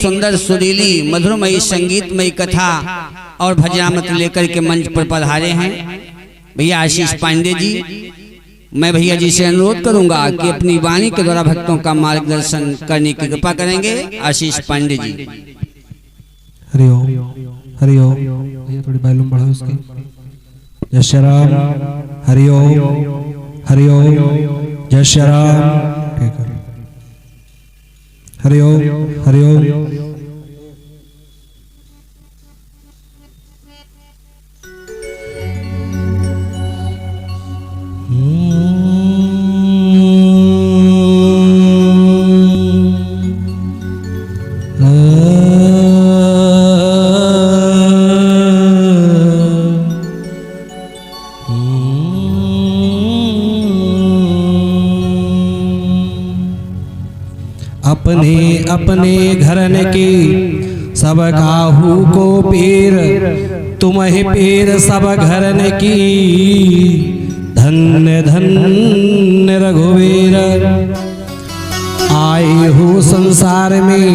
सुंदर सुरीली मधुरमयी संगीतमयी कथा और भजनामृत लेकर के मंच पर पधारे हैं भैया आशीष पांडे जी। मैं भैया जी से अनुरोध करूंगा कि अपनी वाणी के द्वारा भक्तों का मार्गदर्शन करने की कृपा करेंगे। आशीष पांडे जी। हरिओम हरिओम। भैया थोड़ी वॉल्यूम बढ़ाओ उसकी। जय श्री राम। हरिओम हरिओम। जय श्री राम। ठीक है। हरिओम हरिओम। अपने अपने घरन की सब काहू को पीर, तुम्हें पीर सब घरन की। धन्य धन्य रघुवीर, आए हो संसार में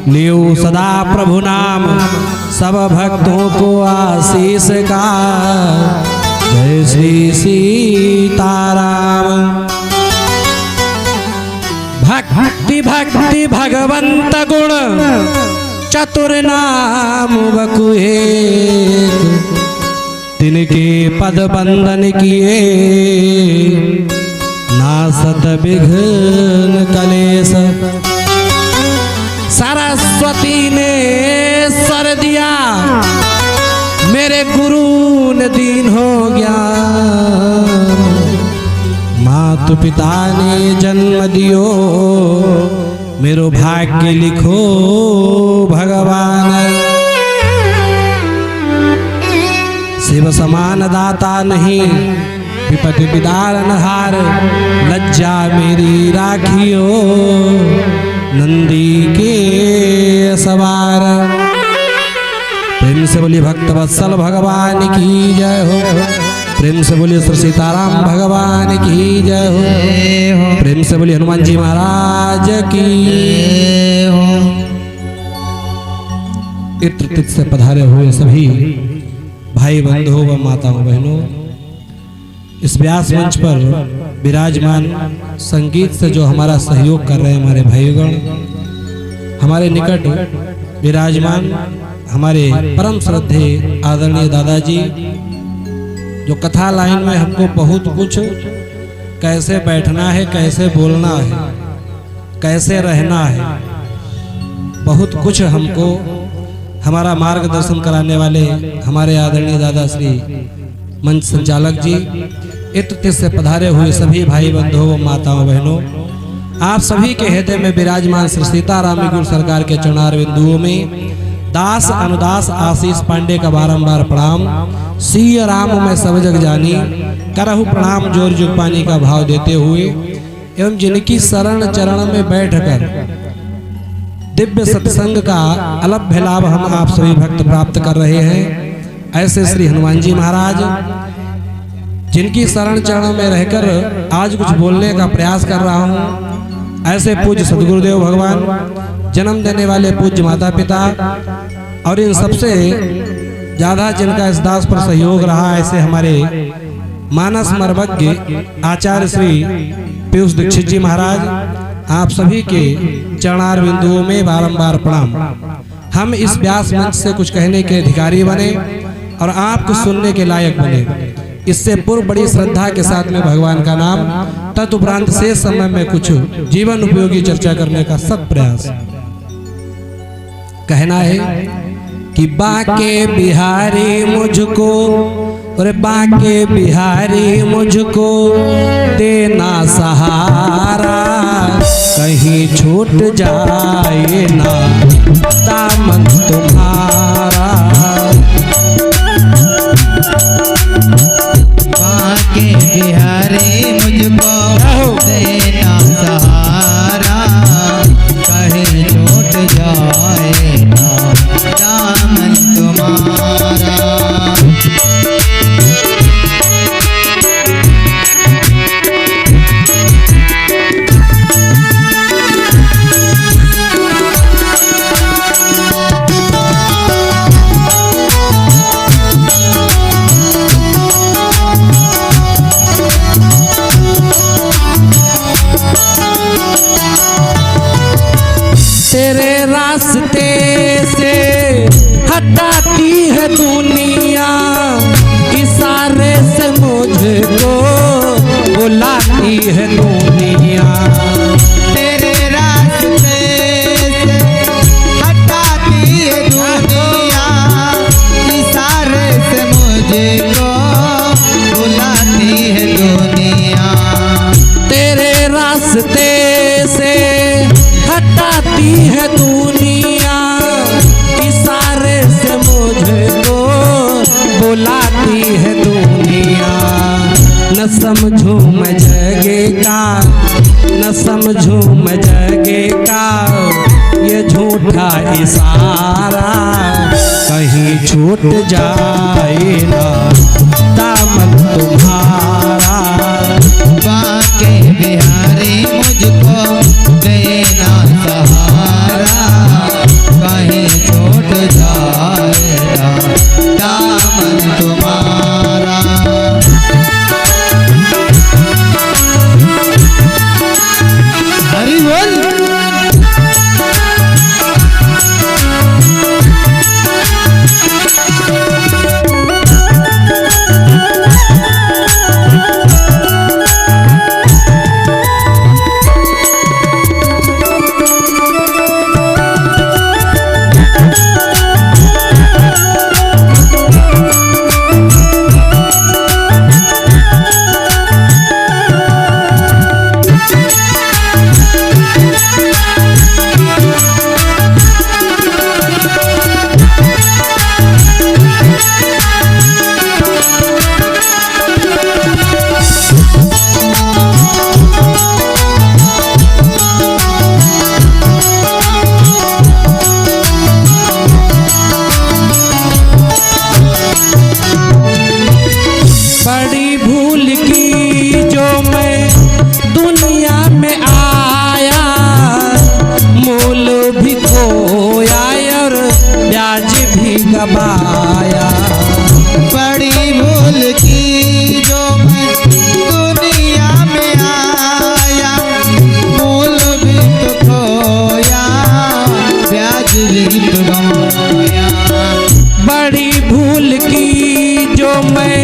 लियो सदा प्रभु नाम, सब भक्तों को आशीष का। जय श्री सीताराम। भक्ति भक्ति भगवंत गुण, चतुर नाम बकुए। तिनके पद बंदन किए, नासत विघ्न कलेश। सरस्वती ने स्वर दिया, मेरे गुरु ने दीन हो गया। मातु पिता ने जन्म दियो, मेरो भाग्य लिखो भगवान। शिव समान दाता नहीं, विपति विदारण हार। लज्जा मेरी राखियो, नंदी के सवार। प्रेम से बोली भक्त वत्सल भगवान की जय हो। प्रेम से बोलिए श्री सीताराम भगवान की जय हो। प्रेम से बोलिए हनुमान जी महाराज की जय हो। इत्र तिथ से पधारे हुए सभी भाई बंधुओं व माताओं बहनों, इस व्यास मंच पर विराजमान संगीत से जो हमारा सहयोग कर रहे हैं हमारे भाईगण, हमारे निकट विराजमान हमारे परम श्रद्धेय आदरणीय दादाजी, जो कथा लाइन में हमको बहुत कुछ कैसे बैठना है, कैसे बोलना है, कैसे रहना है, बहुत कुछ हमको हमारा मार्गदर्शन कराने वाले हमारे आदरणीय दादा श्री मंच संचालक जी, इत्र से पधारे हुए सभी भाई बंधुओं माताओं बहनों, आप सभी के हृदय में विराजमान श्री सीताराम गुरु सरकार के चरणार बिंदुओं में दास अनुदास आशीष पांडे का बारंबार प्रणाम। सिय राम में सब जग जानी, करहु प्रणाम जोर जुग पानी का भाव देते हुए एवं जिनकी शरण चरण में बैठकर दिव्य सत्संग का अलभ्य लाभ हम आप सभी भक्त प्राप्त कर रहे हैं, ऐसे श्री हनुमान जी महाराज, जिनकी शरण चरण में रहकर आज कुछ बोलने का प्रयास कर रहा हूँ, ऐसे पूज्य सदगुरुदेव भगवान, जन्म देने वाले पूज्य माता पिता, और इन सबसे ज्यादा जिनका इस दास पर सहयोग रहा, ऐसे हमारे मानस मर्मज्ञ आचार्य श्री पीयूष दीक्षित जी महाराज, आप सभी के चरणार बिंदुओं में बारंबार प्रणाम। हम इस व्यास मंच से कुछ कहने के अधिकारी बने और आपको सुनने के लायक बने, इससे पूर्व बड़ी श्रद्धा के साथ में भगवान का नाम, तदुपरांत से समय में कुछ जीवन उपयोगी चर्चा करने का सत प्रयास। कहना है कि बाके बिहारी मुझको, और बाके बिहारी मुझको देना सहारा, कहीं छूट जाए ना दामन तुम्हारा। बाके बिहारी मुझको देना सहारा, कहीं छूट जाए ना दामन तुम्हारा। रास्ते से हटाती है दुनिया, इशारे से मुझको बुलाती है दुनिया। तेरे रास्ते से हटाती है दुनिया, इशारे से मुझको बुलाती है दुनिया। तेरे रास्ते से हटाती है दुनिया, इशारे से मुझको बुलाती है दुनिया। न समझूं मैं जगे का, न समझूं मैं जगे का ये झूठा इशारा, कहीं छूट जाए ना दामन तुम्हारा। बाके बिहारी मुझको देना सहारा, कहीं छूट जाएगा दामन तुम्हारा। हरि बोल। बड़ी भूल की जो मैं दुनिया में आया, मोल भी खोया और ब्याज भी गवाया। बड़ी भूल की जो मैं दुनिया में आया, मूल भी तो खोया, ब्याज भी तो गवाया। बड़ी भूल की जो मैं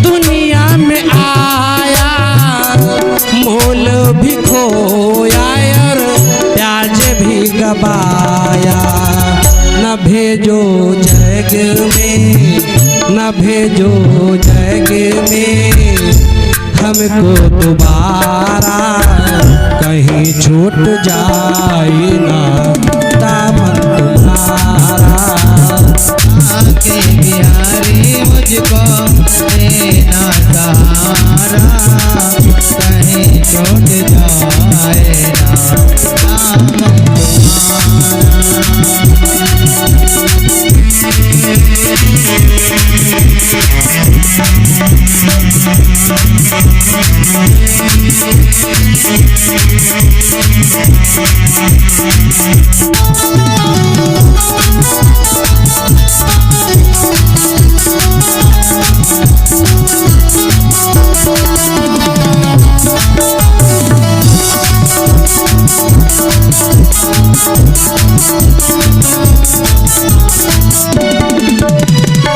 दुनिया में आया, मोल भी खोया और ब्याज भी गवाया। न भेजो जग में, न भेजो जग में हमको दोबारा, कहीं छूट जाए ना दामन तुम्हारा। आके बिहारी मुझको देना सहारा, कहीं छूट जाए ना दामन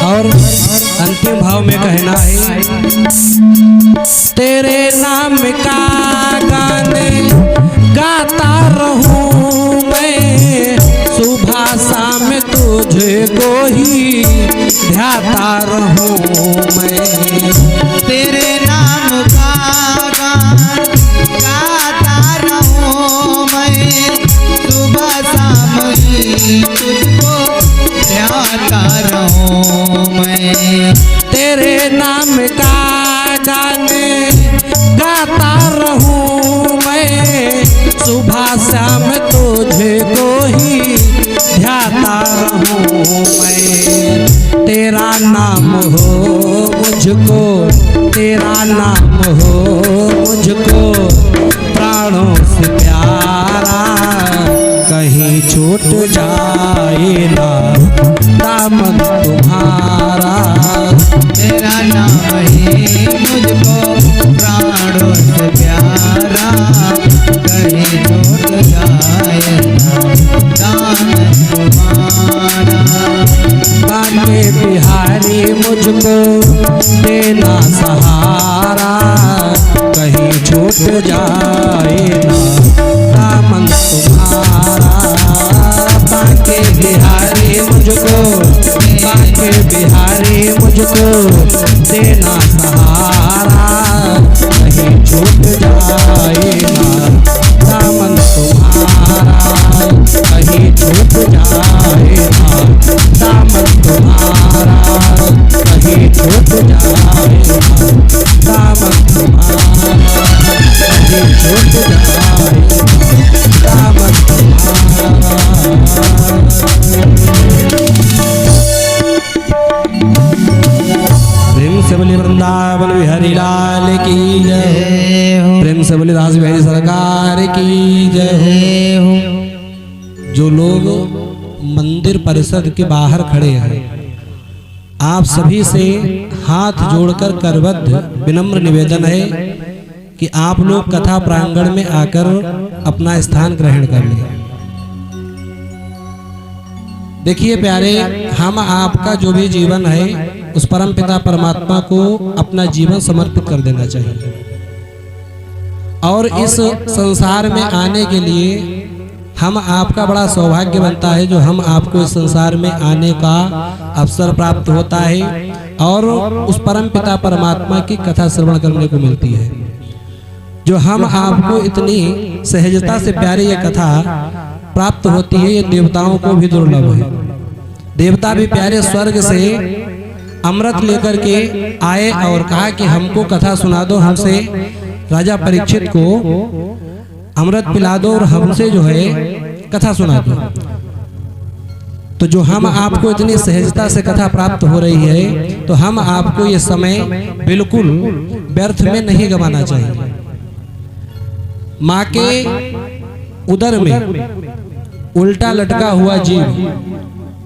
और अंतिम भाव में कहना है, तेरे नाम का गाने गाता रहूं मैं, सुबह शाम तुझको ही ध्याता रहूं मैं। तेरे नाम का गान गाता रहूं मैं, सुबह शाम ही तुझको ध्याता रहूं मैं। तेरे नाम का गाने गाता रहूं मैं, सुबह शाम तुझको ही ध्याता रहूं मैं। तेरा नाम हो मुझको, तेरा नाम हो मुझको प्राणों से प्यारा, कहीं छूट जाए ना दामन तुम्हारा। तेरा नाम ही मुझको प्राणों से प्यारा, कहीं छूट जाए ना तुम्हारा। बाके बिहारी मुझको देना सहारा, कहीं छूट जाए ना दामन तुम्हारा। बाके बिहारी मुझको, बाके बिहारी मुझको देना सहारा, कहीं छूट जाए ना दामन तुम्हारा, कहीं छूट जाए ना दामन तुम्हारा, कहीं छूट जाए ना दामन तुम्हारा, कहीं छूट जाए ना दामन तुम्हारा। प्रेम से बोले वृंदावन बिहारी लाल की जय, प्रेम से बोले दास बिहारी सरकार की जय हो। जो लोग मंदिर परिसर के बाहर खड़े हैं, आप सभी से हाथ जोड़कर करबद्ध विनम्र निवेदन है कि आप लोग कथा प्रांगण में आकर अपना स्थान ग्रहण कर लें। देखिए प्यारे, हम आपका जो भी जीवन है उस परम पिता परमात्मा को अपना जीवन समर्पित कर देना चाहिए। और इस संसार में आने के लिए हम आपका बड़ा सौभाग्य बनता है जो हम आपको इस संसार में आने का अवसर प्राप्त होता है और उस परम पिता परमात्मा की कथा श्रवण करने को मिलती है। जो हम आपको इतनी सहजता से प्यारी ये कथा प्राप्त होती है, ये देवताओं को भी दुर्लभ है। देवता भी प्यारे स्वर्ग से अमृत लेकर के आए और कहा कि हमको कथा सुना दो, हमसे राजा परीक्षित को अमृत पिला दो और हमसे जो है कथा सुना दो। तो जो हम आपको इतनी सहजता से कथा प्राप्त हो रही है, तो हम आपको ये समय बिल्कुल व्यर्थ में नहीं गंवाना चाहिए। माँ के उदर में उल्टा लटका हुआ जीव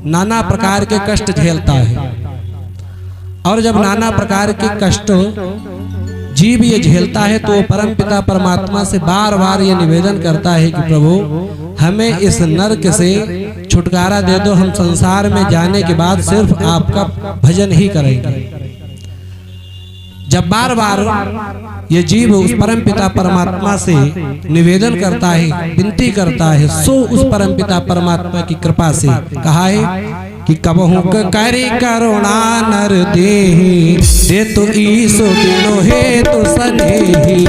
नाना प्रकार के कष्ट झेलता है, और जब नाना प्रकार के कष्ट जीव ये झेलता है तो परम पिता परमात्मा से बार बार ये निवेदन करता है कि प्रभु हमें इस नरक से छुटकारा दे दो, हम संसार में जाने के बाद सिर्फ आपका भजन ही करेंगे। जब बार बार ये जीव उस परम पिता परमात्मा से निवेदन करता है, विनती करता है, सो उस परम पिता परमात्मा की कृपा से कहा है कि कबहू करे करुणा नर देहि, दे तो ईसो बिनो हे तो सनेहि।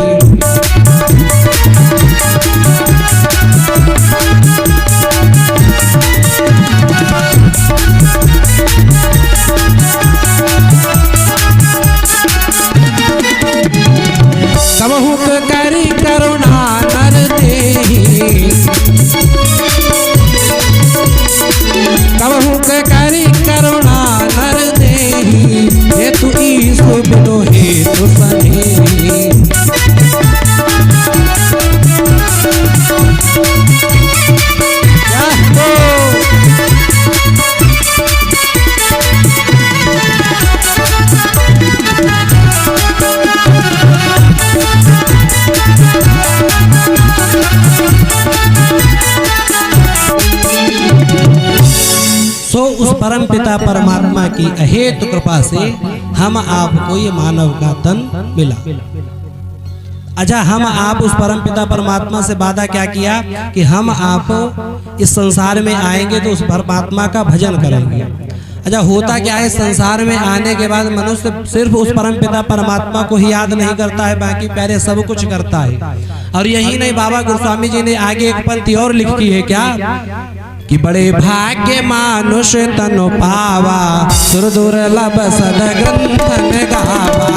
कबहू करे करुणा नर देहि, कबहू करी करुणा नर देहि, हे तू ईसो बिनो हे तू सनेहि। उस परम पिता परमात्मा की अहेतु कृपा से हम आपको ये मानव का तन मिला। अच्छा, हम आप उस परम पिता परमात्मा से वादा क्या किया कि हम आप इस संसार में आएंगे तो उस परमात्मा का भजन करेंगे। अच्छा, होता क्या है, संसार में आने के बाद मनुष्य सिर्फ उस परम पिता परमात्मा को ही याद नहीं करता है, बाकी प्यारे सब कुछ करता है। और यही नहीं, बाबा गोस्वामी जी ने आगे एक पंक्ति और लिखी है क्या कि बड़े भाग्य मानुष तनु पावा, सुर दुर्लभ सद ग्रंथन गावा।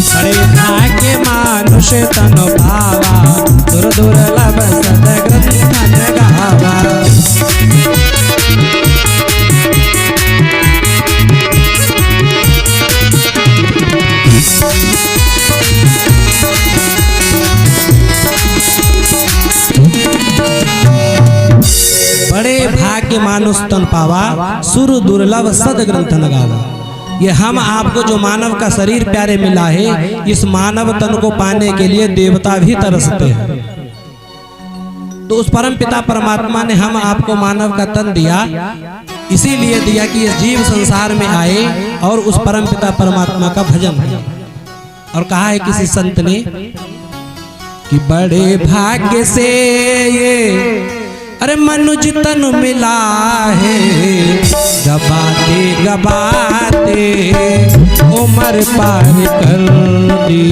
बड़े भाग्य मानुष तनु पावा, सुर दुर्लभ सद ग्रंथन गावा। बड़े भाग्य मानुष तन पावा, सुर दुर्लभ सद ग्रंथ गावा। ये हम आपको जो मानव का शरीर प्यारे मिला है, इस मानव तन को पाने के लिए देवता भी तरसते हैं। तो उस परम पिता परमात्मा ने हम आपको मानव का तन दिया, इसीलिए दिया कि ये जीव संसार में आए और उस परम पिता परमात्मा का भजन है। और कहा है किसी संत ने कि बड़े भाग्य से ये अरे मनुज तन मिला है, गबाते गबाते उम्र पार कर दी।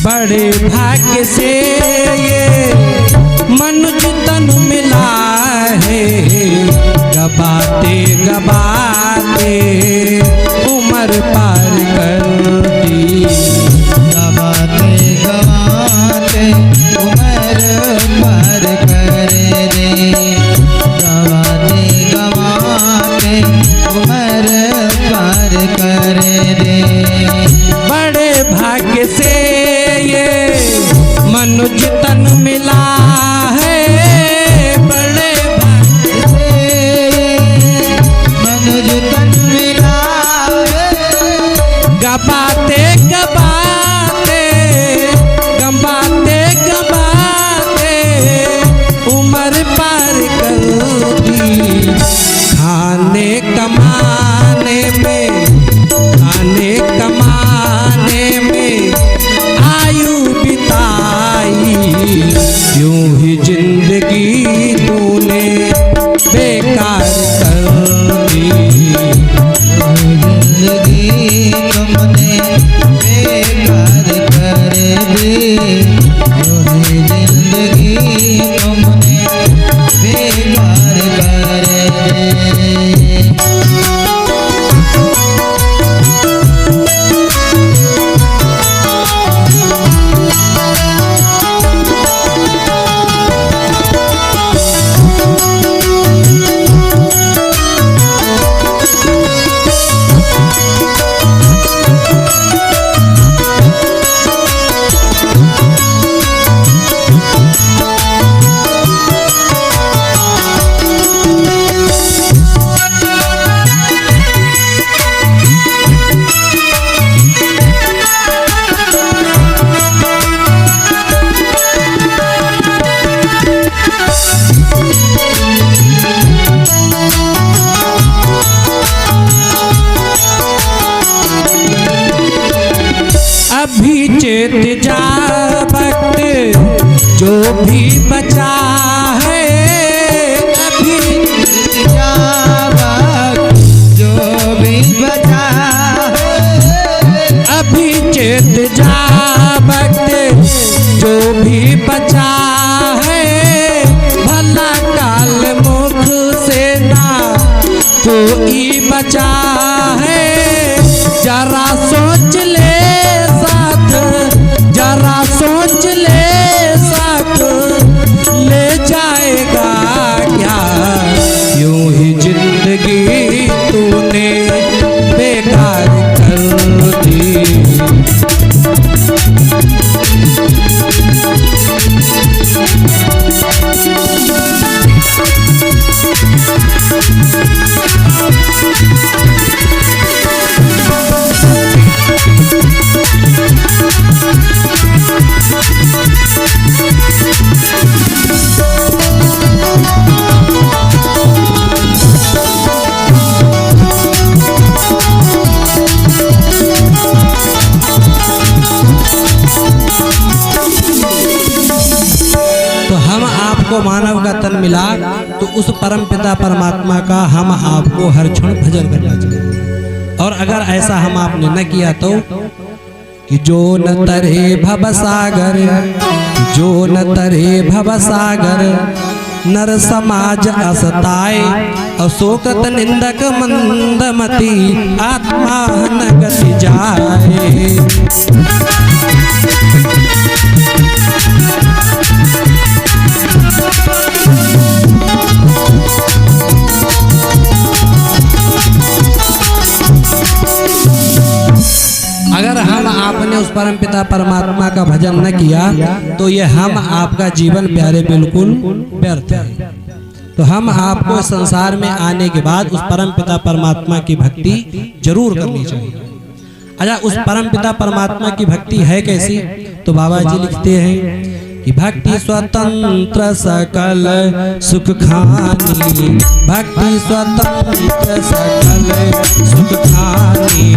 बड़े भाग्य से ये मनुज तन मिला है, गबाते गबाते उम्र पार कर दी। गवाते गवाते उम्र पार कर दे, गवाते गवाते उम्र पार कर दे। बड़े भाग्य से ये मनुज तन मिला है, बड़े भाग्य से मनुज तन मिला है, गबाते गबाते गबाते गबाते उम्र पार कर दी। खाने कमाने में, खाने कमाने में आयु बिताई, यूं ही जिंदगी तूने बेकार कर दी। जिंदगी तुमने बेकार कर दी, जिंदगी तुमने बेकार कर दी। अभी चेत जा वक्त जो भी बचा है, अभी जा वक्त जो भी बचा है, अभी चेत जा वक्त जो भी बचा है, भला काल मुख से ना कोई बचा है। जरा सोच ले साथ, जरा सोच ले साथ, ले जाएगा क्या यूं ही जिंदगी तूने बेकार कर दी। मानव का तन मिला तो उस परम पिता परमात्मा का हम आपको हर क्षण भजन करना चाहिए। और अगर ऐसा हम आपने न किया तो कि जो न तरे भवसागर, जो न तरे भवसागर, नर समाज असताय, अशोकत निंदक मंदमती, आत्मा न गति जाए। अगर हम आपने उस परम पिता परमात्मा का भजन न किया तो ये हम आपका जीवन प्यारे बिल्कुल व्यर्थ है। तो हम आपको संसार में आने के बाद उस परम पिता परमात्मा की भक्ति जरूर करनी चाहिए। अच्छा, उस परम पिता परमात्मा की भक्ति है कैसी? तो बाबा जी लिखते हैं कि भक्ति स्वतंत्र सकल सुख खानी, भक्ति स्वतंत्र सकल सुख खानी,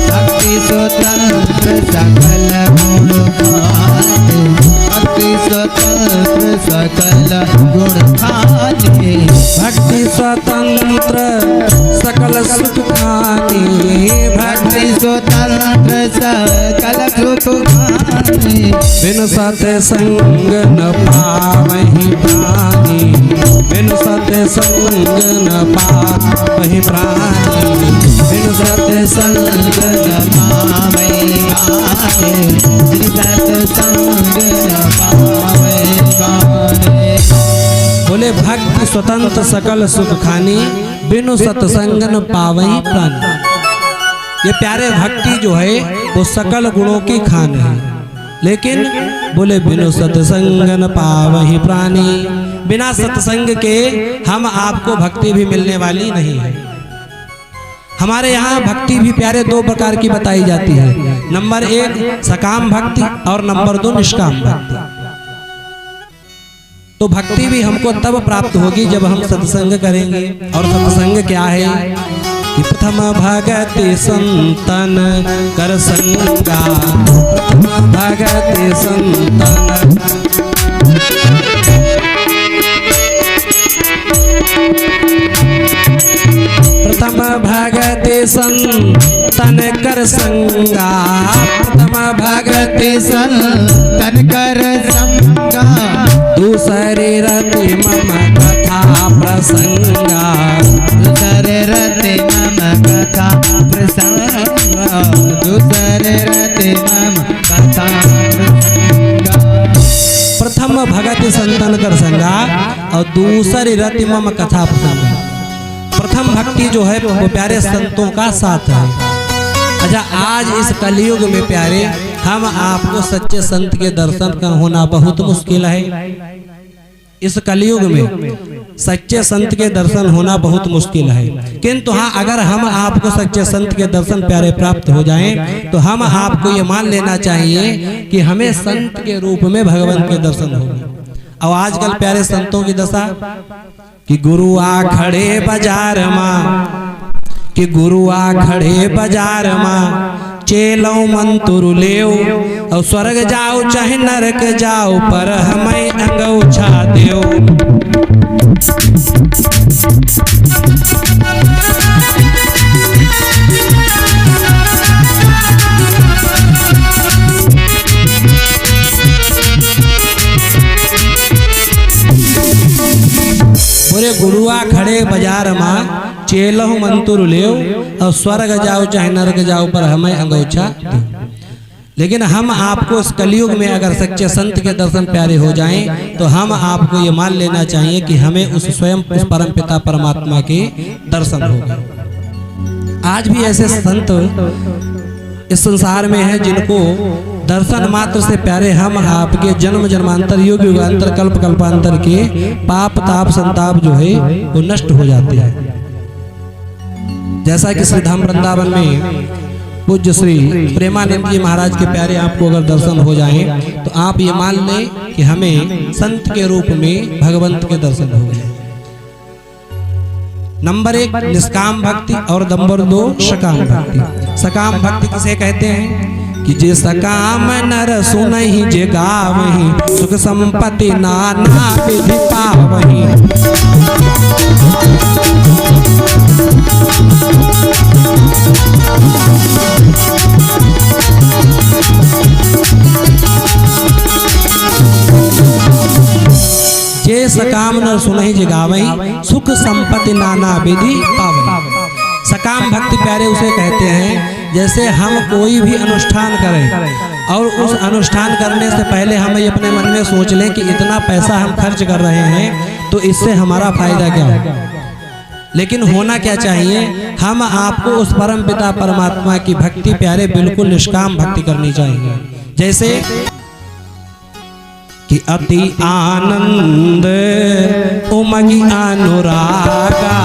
भक्ति स्वतंत्र सकल गुण खाने, भक्ति स्वतंत्र सकल गुण खाने, भक्ति स्वतंत्र सकल सुख खानी, भक्ति स्वतंत्र सकल सुख खाने, बिन सत संग न पावहि प्राणी, बिन सत संग न पावहि प्राणी, बिन सत संग न पावे गाने, सत संग न पावे गाने। बोले भक्ति स्वतंत्र सकल सुख खानी, बिनु सत्संग न पावई प्राणी। ये प्यारे भक्ति जो है वो सकल गुणों की खान है, लेकिन बोले बिनु सत्संग न पावहि प्राणी, बिना सत्संग के हम आपको भक्ति भी मिलने वाली नहीं है। हमारे यहाँ भक्ति भी प्यारे दो प्रकार की बताई जाती है। नंबर 1 सकाम भक्ति और नंबर 2 निष्काम भक्ति। तो भक्ति भी हमको तब प्राप्त होगी जब हम सत्संग करेंगे। और सत्संग क्या है कि प्रथम भगति संतन कर संगा, प्रथम भगति संतन, प्रथम भगति संतन कर संगा, प्रथम भगति संतन कर संगा, दूसरी रति मम कथा प्रसंगा, दूसरे रति मम कथा प्रसंगा, दूसरे रति मम कथा प्रसंगा। प्रथम भगति संतन कर संगा और दूसरी रति मम कथा प्रसंगा। प्रथम भक्ति जो है वो प्यारे संतों का साथ है। अच्छा, आज इस कलयुग में प्यारे हम आपको सच्चे संत के दर्शन का होना बहुत मुश्किल है। इस कलयुग में सच्चे संत के दर्शन होना बहुत मुश्किल है, किंतु हाँ, अगर हम आपको सच्चे संत के दर्शन प्यारे प्राप्त हो जाएं तो हम आपको ये मान लेना चाहिए कि हमें संत के रूप में भगवान के दर्शन होंगे। और आजकल प्यारे संतों की दशा कि गुरु आ खड़े बाजार माँ, कि गुरु आ खड़े बाजार माँ, चेलो मन तुरु लेओ, और स्वर्ग जाओ चाहे नरक जाओ, पर हमें अंगूछा देओ। बोले गुरुआ खड़े बाजार माँ, चेलहु मंतुर लेओ, और स्वर्ग जाओ चाहे नरक जाओ, पर हमें अंगूछा दो। लेकिन हम आपको इस कलयुग में अगर सच्चे संत के दर्शन प्यारे हो जाएं तो हम आपको ये मान लेना चाहिए कि हमें उस स्वयं उस परम पिता परमात्मा के दर्शन होंगे। आज भी ऐसे संत इस संसार में हैं जिनको दर्शन मात्र से प्यारे हम आपके जन्म जन्मांतर युग युगांतर कल्प कल्पांतर के पाप ताप संताप जो है वो नष्ट हो जाते हैं। जैसा कि श्री धाम वृंदावन में पूज्य श्री प्रेमानंद जी महाराज के प्यारे आपको अगर दर्शन हो जाएं तो आप ये मान लें कि हमें संत के रूप में भगवंत के दर्शन हो गए। नंबर 1 निष्काम भक्ति और नंबर 2 सकाम भक्ति। सकाम भक्ति किसे कहते हैं कि जे सकाम नर सुनहि जे गावहि, सुख संपत्ति नाना विधि पावहि। सकाम न सुनहि जगावई, सुख संपत्ति नाना विधि पावई। सकाम भक्ति प्यारे उसे कहते हैं जैसे हम कोई भी अनुष्ठान करें और उस अनुष्ठान करने से पहले हम ये अपने मन में सोच लें कि इतना पैसा हम खर्च कर रहे हैं तो इससे हमारा फायदा क्या है। लेकिन होना क्या चाहिए, हम आपको उस परम पिता परमात्मा की भक्ति प्यारे बिल्कुल निष्काम भक्ति करनी चाहिए। जैसे कि अति आनंद उमगी अनुरागा,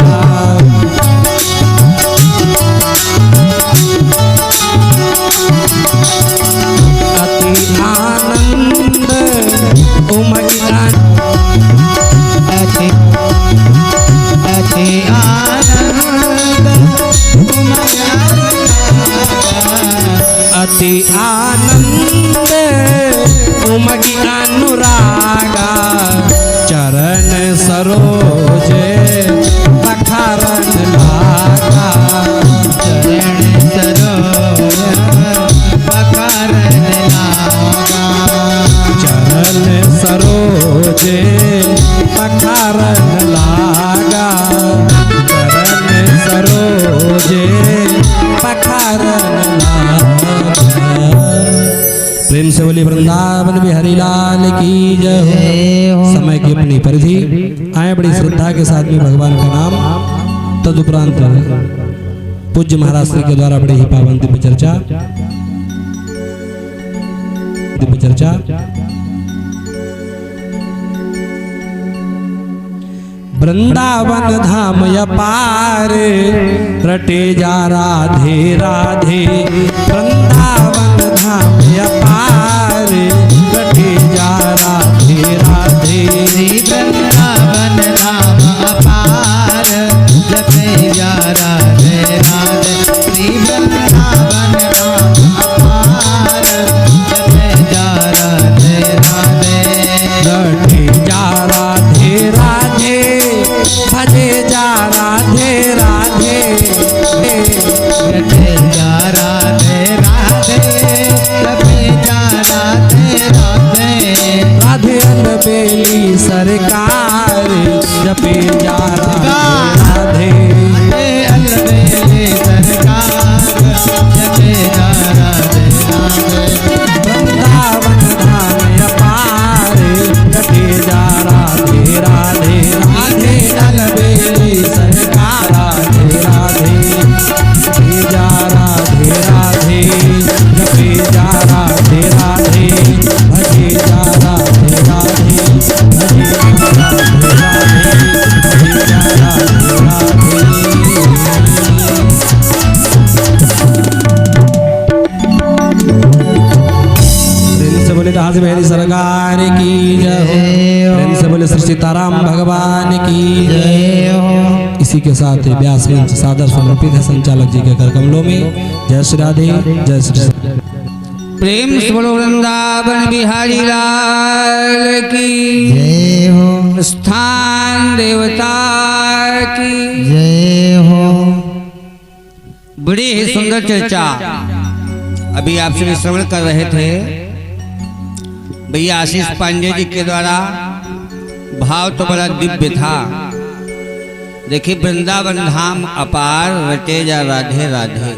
अति आनंद उमगी अति आनंद उमगी अनुरागा, चरण सरोज पखारन लागा, चरण सरोज पखारन लागा, चरण सरोज पखारन लागा, चरण सरोज पखारन लागा। प्रेम से बोली वृंदावन बिहारी लाल की जय हो। समय की अपनी परिधि आए बड़ी श्रद्धा के साथ में भगवान का नाम, तदुपरांत पूज्य महाराज श्री के द्वारा बड़ी ही पावन दिव्य चर्चा वृंदावन धाम अपार रटे जा राधे राधे, वृंदावन धाम अपार रटे जा राधे राधे, वृंदावन धाम अपार रटे जा राधे राधे, श्री वृंदावन धाम अपार रटे जा राधे राधे, रटे जा राधे राधे, भजे जा राधे राधे, रटे जा राधे राधे, रटे जा राधे राधे, राधे अलबेली सरकार जपे जा राधे राधे, अलबेली सरकार जपे जा राधे राधे, वृंदावन धाम अपार जपे जा राधे राधे, राधे अलबेली सरकार राधे राधे, जपे जा राधे राधे, जपे जा राधे राधे, भजे जा राधे राधे, भजे जा राधे राधे, भजे जा राधे राधे। प्रेम से बोले दास बिहारी सरकार की जय हो। प्रेम से बोले श्री सीताराम भगवान की जय हो। इसी के साथ व्यास मंच सादर समर्पित है संचालक जी के कर कमलों में। जय श्री राधे, जय श्री प्रेम से बोलो वृंदावन बिहारी लाल की जय हो, स्थान देवता की जय हो। बड़ी ही सुंदर चर्चा अभी आपसे श्रवण कर रहे थे भैया आशीष पांडे जी के द्वारा। भाव तो बड़ा दिव्य था। देखिए, वृंदावन धाम अपार रटे जा राधे राधे,